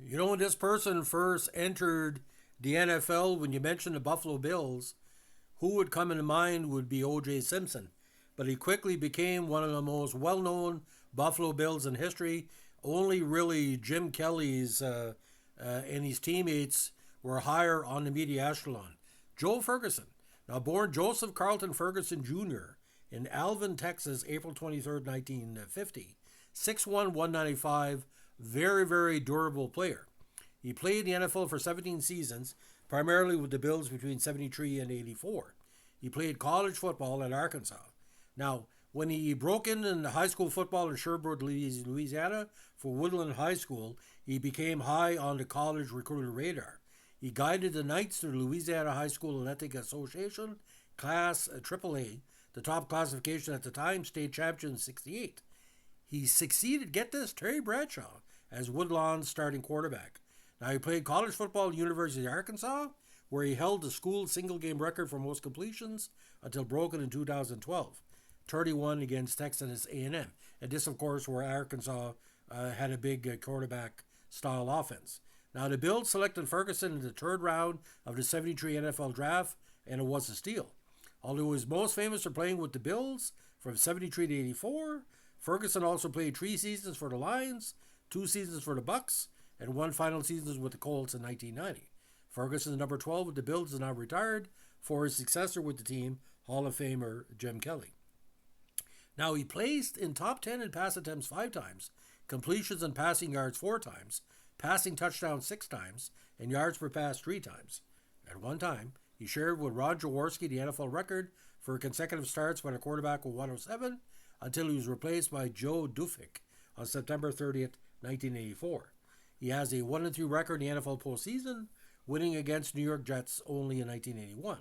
You know, when this person first entered the NFL, when you mentioned the Buffalo Bills, who would come into mind would be O.J. Simpson. But he quickly became one of the most well known Buffalo Bills in history. Only really Jim Kelly's and his teammates were higher on the media echelon. Joe Ferguson, now born Joseph Carlton Ferguson Jr. in Alvin, Texas, April 23rd, 1950. 6'1", 195, very, very durable player. He played in the NFL for 17 seasons, primarily with the Bills between 73 and 84. He played college football at Arkansas. Now, when he broke in high school football in Sherbrooke, Louisiana, for Woodland High School, he became high on the college recruiter radar. He guided the Knights to the Louisiana High School Athletic Association, Class AAA, the top classification at the time, state champion in 68. He succeeded, get this, Terry Bradshaw as Woodlawn's starting quarterback. Now, he played college football at the University of Arkansas, where he held the school single-game record for most completions until broken in 2012, 31 against Texas A&M. And this, of course, where Arkansas had a big quarterback-style offense. Now, the Bills selected Ferguson in the third round of the 73 NFL draft, and it was a steal. Although he was most famous for playing with the Bills from 73 to 84, Ferguson also played 3 seasons for the Lions, 2 seasons for the Bucks, and 1 final season with the Colts in 1990. Ferguson, number 12 with the Bills, is now retired for his successor with the team, Hall of Famer Jim Kelly. Now, he placed in top 10 in pass attempts 5 times, completions and passing yards 4 times, passing touchdowns 6 times, and yards per pass 3 times. At one time, he shared with Ron Jaworski the NFL record for consecutive starts when a quarterback with 107 until he was replaced by Joe Dufik on September 30th, 1984. He has a 1-3 record in the NFL postseason, winning against New York Jets only in 1981.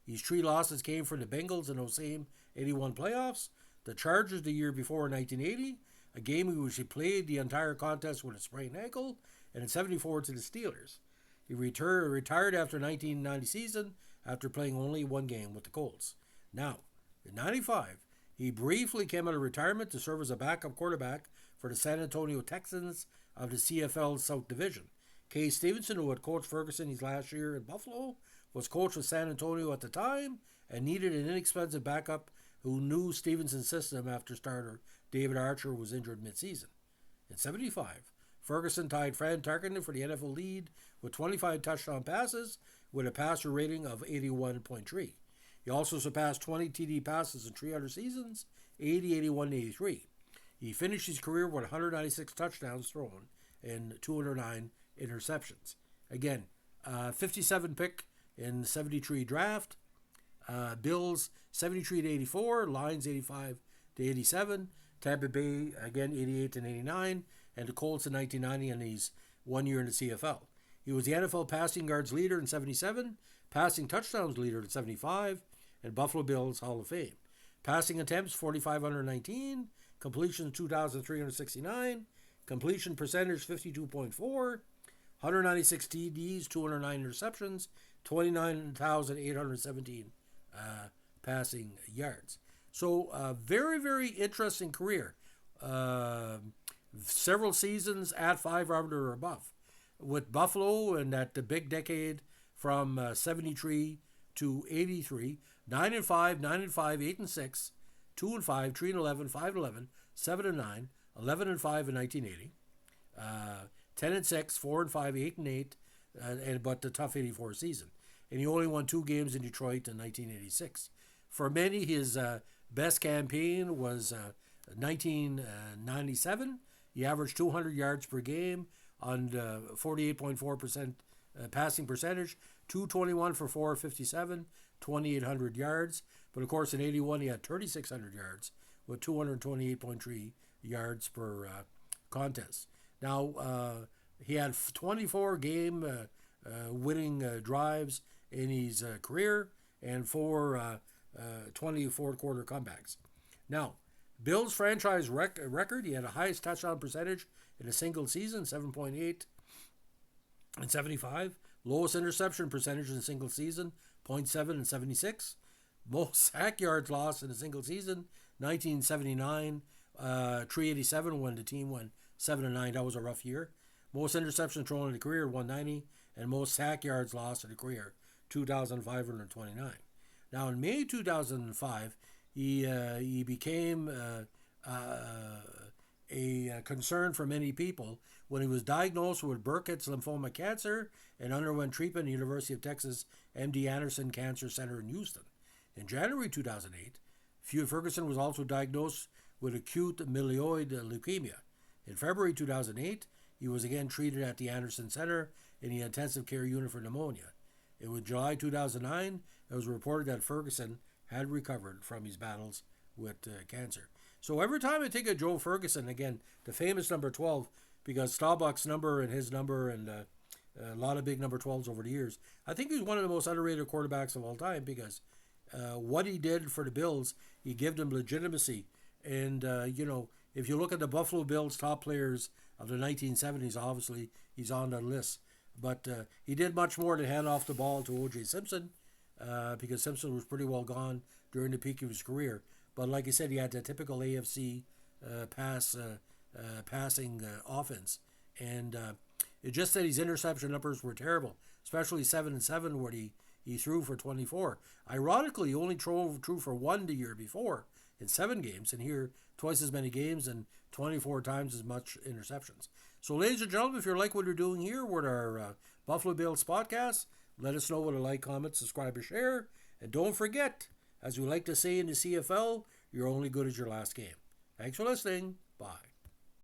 These 3 losses came from the Bengals in those same 81 playoffs, the Chargers the year before in 1980, a game in which he played the entire contest with a sprained ankle, and in 74 to the Steelers. He retired after the 1990 season after playing only 1 game with the Colts. Now, in 95, he briefly came out of retirement to serve as a backup quarterback for the San Antonio Texans of the CFL South Division. Kay Stevenson, who had coached Ferguson his last year in Buffalo, was coach with San Antonio at the time and needed an inexpensive backup who knew Stevenson's system after starter David Archer was injured midseason. In 75, Ferguson tied Fran Tarkenton for the NFL lead with 25 touchdown passes with a passer rating of 81.3. He also surpassed 20 TD passes in 3 other seasons, 80, 81, 83. He finished his career with 196 touchdowns thrown and 209 interceptions. Again, 57 pick in 73 draft. Bills 73 to 84, Lions 85 to 87, Tampa Bay again 88 and 89, and the Colts in 1990, and he's 1 year in the CFL. He was the NFL passing yards leader in 77, passing touchdowns leader in 75, and Buffalo Bills Hall of Fame. Passing attempts 4,519, completion 2,369, completion percentage 52.4, 196 TDs, 209 interceptions, 29,817 passing yards. So, very, very interesting career. Several seasons at 500 or above. With Buffalo and that the big decade from 73 to 83, 9-5, 9-5, 8-6, 2-5, 3-11, 5-11, 7-9, 11-5 in 1980, 10-6, 4-5, 8-8, but the tough 84 season. And he only won 2 games in Detroit in 1986. For many, his best campaign was 1997. He averaged 200 yards per game on 48.4% passing percentage, 221 for 457, 2,800 yards. But of course, in 81, he had 3,600 yards with 228.3 yards per contest. Now, he had 24 game winning drives in his career and 24 quarter comebacks. Now, Bills franchise record, he had the highest touchdown percentage in a single season, 7.8 and 75. Lowest interception percentage in a single season, 0.7 and 76. Most sack yards lost in a single season, 1979, 387 when the team went 7-9. That was a rough year. most interceptions thrown in a career, 190, and most sack yards lost in a career, 2,529. Now, in May 2005, he became a concern for many people when he was diagnosed with Burkitt's lymphoma cancer and underwent treatment at the University of Texas MD Anderson Cancer Center in Houston. In January 2008, Ferguson was also diagnosed with acute myeloid leukemia. In February 2008, he was again treated at the Anderson Center in the intensive care unit for pneumonia. In July 2009, it was reported that Ferguson had recovered from his battles with cancer. So every time I think of Joe Ferguson, again, the famous number 12, because Staubach's number and his number and a lot of big number 12s over the years, I think he's one of the most underrated quarterbacks of all time because what he did for the Bills, he gave them legitimacy. And, if you look at the Buffalo Bills top players of the 1970s, obviously he's on that list. But he did much more to hand off the ball to O.J. Simpson because Simpson was pretty well gone during the peak of his career. But like I said, he had the typical AFC passing offense. And it just that his interception numbers were terrible, especially 7-7 where he threw for 24. Ironically, he only threw for 1 the year before in 7 games, and here twice as many games and 24 times as much interceptions. So, ladies and gentlemen, if you like what we're doing here with our Buffalo Bills podcast, let us know with a like, comment, subscribe, or share. And don't forget, as we like to say in the CFL, you're only good as your last game. Thanks for listening. Bye.